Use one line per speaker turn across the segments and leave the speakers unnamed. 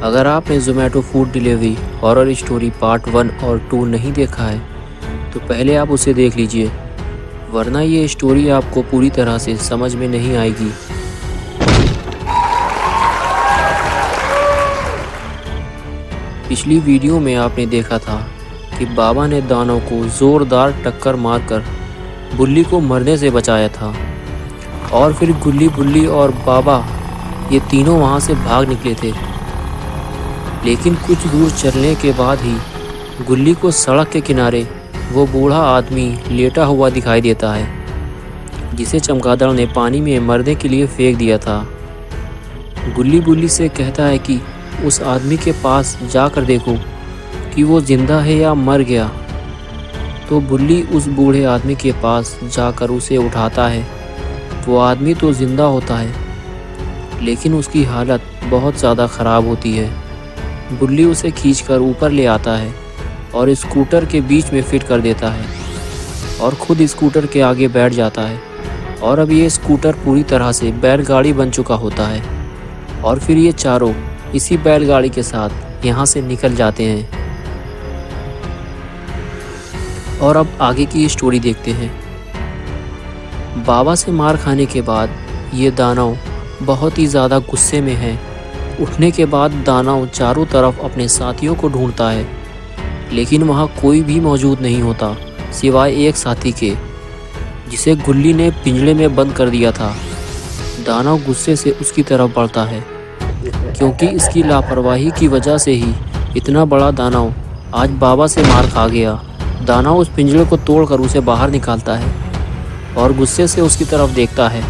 अगर आपने Zomato food delivery horror story part 1 और 2 नहीं देखा है तो पहले आप उसे देख लीजिए, वरना ये स्टोरी आपको पूरी तरह से समझ में नहीं आएगी। पिछली वीडियो में आपने देखा था कि बाबा ने दानव को ज़ोरदार टक्कर मारकर बुल्ली को मरने से बचाया था और फिर गुल्ली, बुल्ली और बाबा ये तीनों वहाँ से भाग निकले थे। लेकिन कुछ दूर चलने के बाद ही गुल्ली को सड़क के किनारे वो बूढ़ा आदमी लेटा हुआ दिखाई देता है, जिसे चमगादड़ ने पानी में मरने के लिए फेंक दिया था। गुल्ली बुल्ली से कहता है कि उस आदमी के पास जाकर देखो कि वो जिंदा है या मर गया। तो बुल्ली उस बूढ़े आदमी के पास जाकर उसे उठाता है। वो आदमी तो जिंदा होता है, लेकिन उसकी हालत बहुत ज़्यादा ख़राब होती है। बुल्ली उसे खींचकर ऊपर ले आता है और स्कूटर के बीच में फिट कर देता है और ख़ुद स्कूटर के आगे बैठ जाता है। और अब ये स्कूटर पूरी तरह से बैलगाड़ी बन चुका होता है और फिर ये चारों इसी बैलगाड़ी के साथ यहाँ से निकल जाते हैं। और अब आगे की स्टोरी देखते हैं। बाबा से मार खाने के बाद ये दानव बहुत ही ज़्यादा गुस्से में है। उठने के बाद दानव चारों तरफ अपने साथियों को ढूंढता है, लेकिन वहाँ कोई भी मौजूद नहीं होता सिवाय एक साथी के, जिसे गुल्ली ने पिंजरे में बंद कर दिया था। दानव गुस्से से उसकी तरफ बढ़ता है, क्योंकि इसकी लापरवाही की वजह से ही इतना बड़ा दानव आज बाबा से मार खा गया। दानव उस पिंजरे को तोड़कर उसे बाहर निकालता है और गुस्से से उसकी तरफ देखता है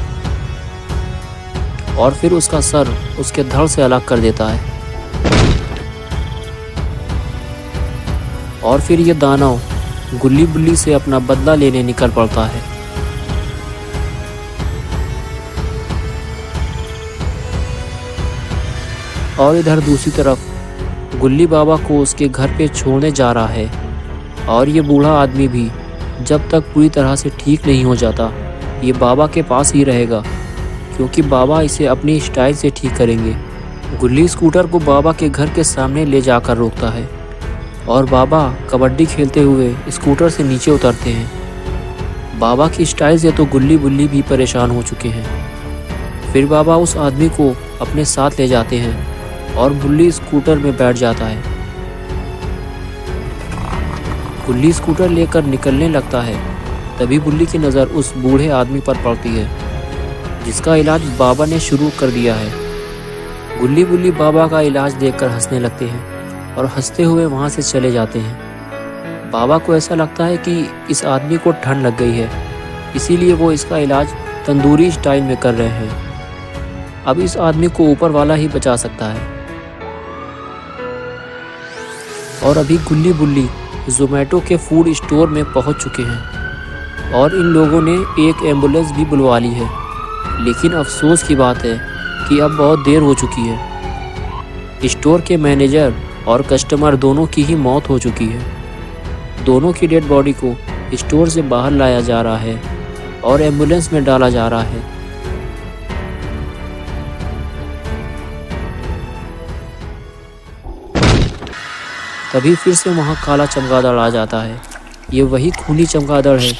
और फिर उसका सर उसके धड़ से अलग कर देता है। और फिर ये दानव गुल्ली बुल्ली से अपना बदला लेने निकल पड़ता है। और इधर दूसरी तरफ गुल्ली बाबा को उसके घर पे छोड़ने जा रहा है और ये बूढ़ा आदमी भी जब तक पूरी तरह से ठीक नहीं हो जाता ये बाबा के पास ही रहेगा, क्योंकि बाबा इसे अपनी स्टाइल से ठीक करेंगे। गुल्ली स्कूटर को बाबा के घर के सामने ले जाकर रोकता है और बाबा कबड्डी खेलते हुए स्कूटर से नीचे उतरते हैं। बाबा की स्टाइल से तो गुल्ली बुल्ली भी परेशान हो चुके हैं। फिर बाबा उस आदमी को अपने साथ ले जाते हैं और बुल्ली स्कूटर में बैठ जाता है। गुल्ली स्कूटर लेकर निकलने लगता है, तभी बुल्ली की नज़र उस बूढ़े आदमी पर पड़ती है, जिसका इलाज बाबा ने शुरू कर दिया है। गुल्ली बुल्ली बाबा का इलाज देखकर हंसने लगते हैं और हंसते हुए वहाँ से चले जाते हैं। बाबा को ऐसा लगता है कि इस आदमी को ठंड लग गई है, इसीलिए वो इसका इलाज तंदूरी स्टाइल में कर रहे हैं। अब इस आदमी को ऊपर वाला ही बचा सकता है। और अभी गुल्ली बुल्ली ज़ोमैटो के फूड स्टोर में पहुंच चुके हैं और इन लोगों ने एक एम्बुलेंस भी बुलवा ली है। लेकिन अफसोस की बात है कि अब बहुत देर हो चुकी है। स्टोर के मैनेजर और कस्टमर दोनों की ही मौत हो चुकी है। दोनों की डेड बॉडी को स्टोर से बाहर लाया जा रहा है और एम्बुलेंस में डाला जा रहा है। तभी फिर से वहाँ काला चमगादड़ आ जाता है। ये वही खूनी चमगादड़ है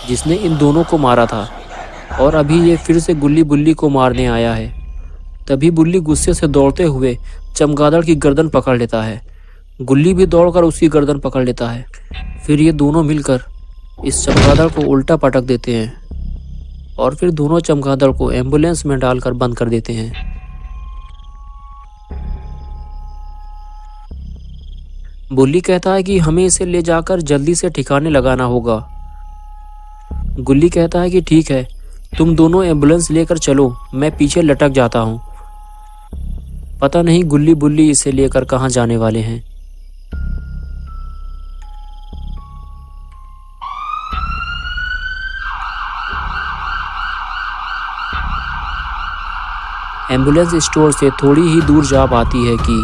जिसने इन दोनों को मारा था और अभी ये फिर से गुल्ली बुल्ली को मारने आया है। तभी बुल्ली गुस्से से दौड़ते हुए चमगादड़ की गर्दन पकड़ लेता है। गुल्ली भी दौड़कर उसकी गर्दन पकड़ लेता है। फिर ये दोनों मिलकर इस चमगादड़ को उल्टा पटक देते हैं और फिर दोनों चमगादड़ को एम्बुलेंस में डालकर बंद कर देते हैं। बुल्ली कहता है कि हमें इसे ले जाकर जल्दी से ठिकाने लगाना होगा। गुल्ली कहता है कि ठीक है, तुम दोनों एम्बुलेंस लेकर चलो, मैं पीछे लटक जाता हूँ। पता नहीं गुल्ली बुल्ली इसे लेकर कहाँ जाने वाले हैं। एम्बुलेंस स्टोर से थोड़ी ही दूर जा पाती है कि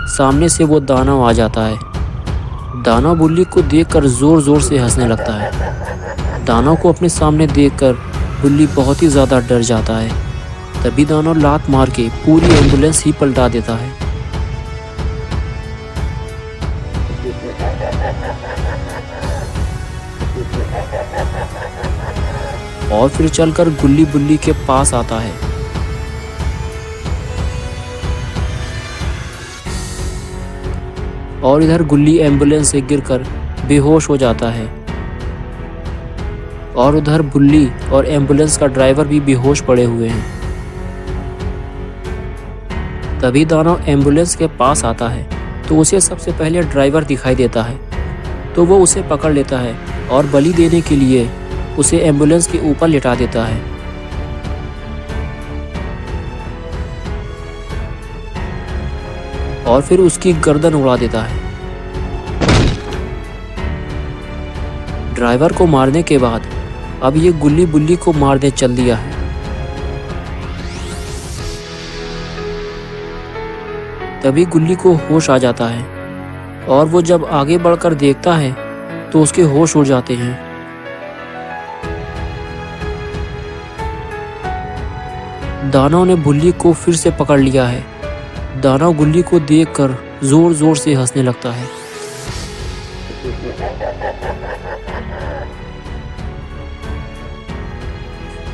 सामने से वो दानव आ जाता है। दानव बुल्ली को देखकर जोर जोर से हंसने लगता है। दानव को अपने सामने देखकर बुल्ली बहुत ही ज़्यादा डर जाता है। तभी दानव लात मार के पूरी एम्बुलेंस ही पलटा देता है और फिर चलकर गुल्ली बुल्ली के पास आता है। और इधर गुल्ली एम्बुलेंस से गिरकर बेहोश हो जाता है और उधर बुल्ली और एम्बुलेंस का ड्राइवर भी बेहोश पड़े हुए हैं। तभी दानव एम्बुलेंस के पास आता है तो उसे सबसे पहले ड्राइवर दिखाई देता है, तो वो उसे पकड़ लेता है और बलि देने के लिए उसे एम्बुलेंस के ऊपर लिटा देता है। और फिर उसकी गर्दन उड़ा देता है। ड्राइवर को मारने के बाद अब ये गुल्ली बुल्ली को मारने चल दिया है। तभी गुल्ली को होश आ जाता है और वो जब आगे बढ़कर देखता है तो उसके होश उड़ जाते हैं। दानव ने बुल्ली को फिर से पकड़ लिया है। दानव गुल्ली को देखकर जोर जोर से हंसने लगता है।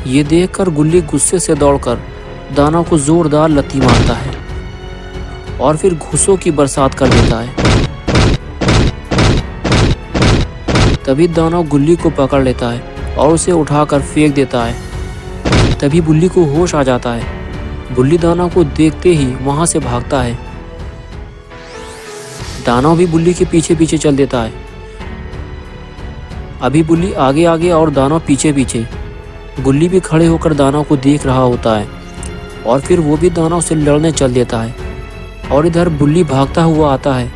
ये देखकर गुल्ली गुस्से से दौड़कर दानव को जोरदार लत्ती मारता है और फिर घूंसों की बरसात कर देता है। तभी दानव गुल्ली को पकड़ लेता है और उसे उठाकर फेंक देता है। तभी बुल्ली को होश आ जाता है। बुल्ली दानव को देखते ही वहां से भागता है। दानव भी बुल्ली के पीछे पीछे चल देता है। अभी बुल्ली आगे आगे और दानव पीछे पीछे। गुल्ली भी खड़े होकर दानव को देख रहा होता है और फिर वो भी दानव से लड़ने चल देता है। और इधर बुल्ली भागता हुआ आता है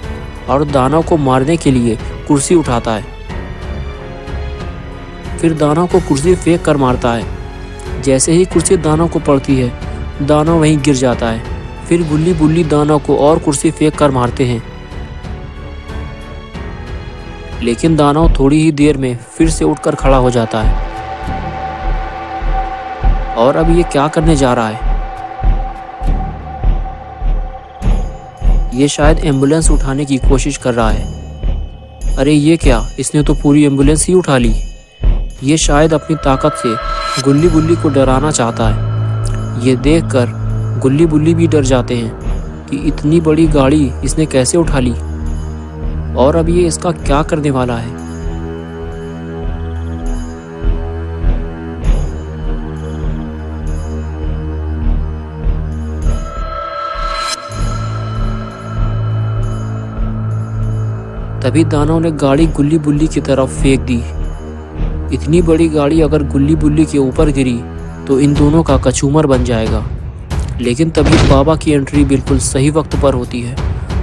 और दानव को मारने के लिए कुर्सी उठाता है। फिर दानव को कुर्सी फेंक कर मारता है। जैसे ही कुर्सी दानव को पड़ती है, दानव वहीं गिर जाता है। फिर गुल्ली बुल्ली दानव को और कुर्सी फेंक कर मारते हैं, लेकिन दानव थोड़ी ही देर में फिर से उठकर खड़ा हो जाता है। और अब ये क्या करने जा रहा है? ये शायद एम्बुलेंस उठाने की कोशिश कर रहा है। अरे ये क्या, इसने तो पूरी एम्बुलेंस ही उठा ली। ये शायद अपनी ताकत से गुल्ली बुल्ली को डराना चाहता है। ये देखकर गुल्ली बुल्ली भी डर जाते हैं कि इतनी बड़ी गाड़ी इसने कैसे उठा ली और अब ये इसका क्या करने वाला है। तभी दानव ने गाड़ी गुल्ली बुल्ली की तरफ फेंक दी। इतनी बड़ी गाड़ी अगर गुल्ली बुल्ली के ऊपर गिरी तो इन दोनों का कचूमर बन जाएगा। लेकिन तभी बाबा की एंट्री बिल्कुल सही वक्त पर होती है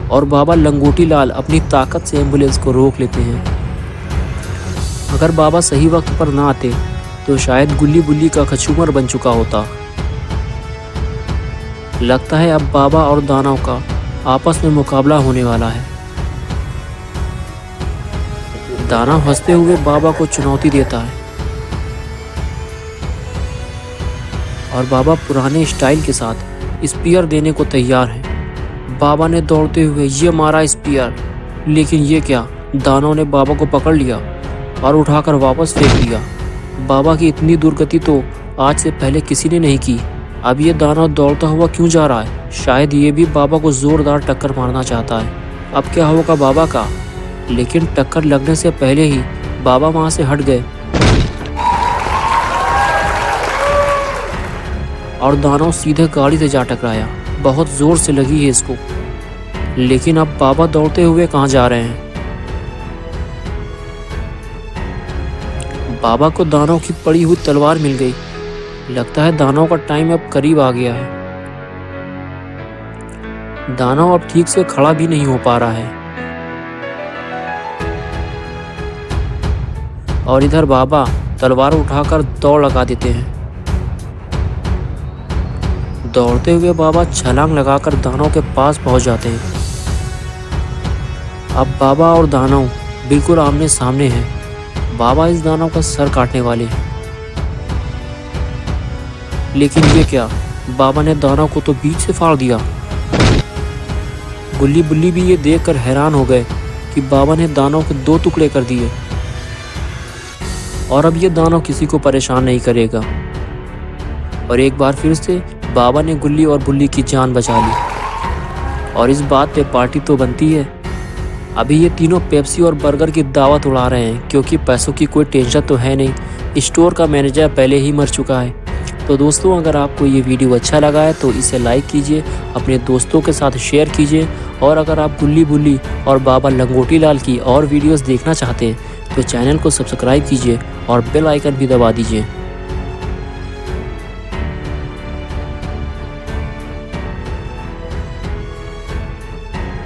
और बाबा लंगोटी लाल अपनी ताकत से एम्बुलेंस को रोक लेते हैं। अगर बाबा सही वक्त पर ना आते तो शायद गुल्ली बुल्ली का कचूमर बन चुका होता। लगता है अब बाबा और दानव का आपस में मुकाबला होने वाला है। दानव हंसते हुए बाबा को चुनौती देता है और बाबा पुराने स्टाइल के साथ स्पीयर देने को तैयार है। बाबा ने दौड़ते हुए ये मारा स्पीयर, लेकिन ये क्या, दानव ने बाबा को पकड़ लिया और उठाकर वापस फेंक दिया। बाबा की इतनी दुर्गति तो आज से पहले किसी ने नहीं की। अब ये दानव दौड़ता हुआ क्यों जा रहा है? शायद ये भी बाबा को जोरदार टक्कर मारना चाहता है। अब क्या होगा बाबा का? लेकिन टक्कर लगने से पहले ही बाबा वहां से हट गए और दानव सीधे गाड़ी से जा टकराया। बहुत जोर से लगी है इसको। लेकिन अब बाबा दौड़ते हुए कहाँ जा रहे हैं? बाबा को दानव की पड़ी हुई तलवार मिल गई। लगता है दानव का टाइम अब करीब आ गया है। दानव अब ठीक से खड़ा भी नहीं हो पा रहा है। और इधर बाबा तलवार उठाकर दौड़ लगा देते हैं। दौड़ते हुए बाबा छलांग लगाकर दानव के पास पहुंच जाते हैं। अब बाबा और दानव बिल्कुल आमने सामने हैं। बाबा इस दानव का सर काटने वाले हैं। लेकिन ये क्या, बाबा ने दानव को तो बीच से फाड़ दिया। गुल्ली बुल्ली भी ये देखकर हैरान हो गए कि बाबा ने दानव के 2 टुकड़े कर दिए और अब ये दानव किसी को परेशान नहीं करेगा। और एक बार फिर से बाबा ने गुल्ली और बुल्ली की जान बचा ली। और इस बात पे पार्टी तो बनती है। अभी ये तीनों पेप्सी और बर्गर की दावत उड़ा रहे हैं क्योंकि पैसों की कोई टेंशन तो है नहीं। स्टोर का मैनेजर पहले ही मर चुका है। तो दोस्तों, अगर आपको ये वीडियो अच्छा लगा है तो इसे लाइक कीजिए, अपने दोस्तों के साथ शेयर कीजिए। और अगर आप गुल्ली बुल्ली और बाबा लंगोटी लाल की और वीडियोस देखना चाहते हैं तो चैनल को सब्सक्राइब कीजिए और बेल आइकन भी दबा दीजिए।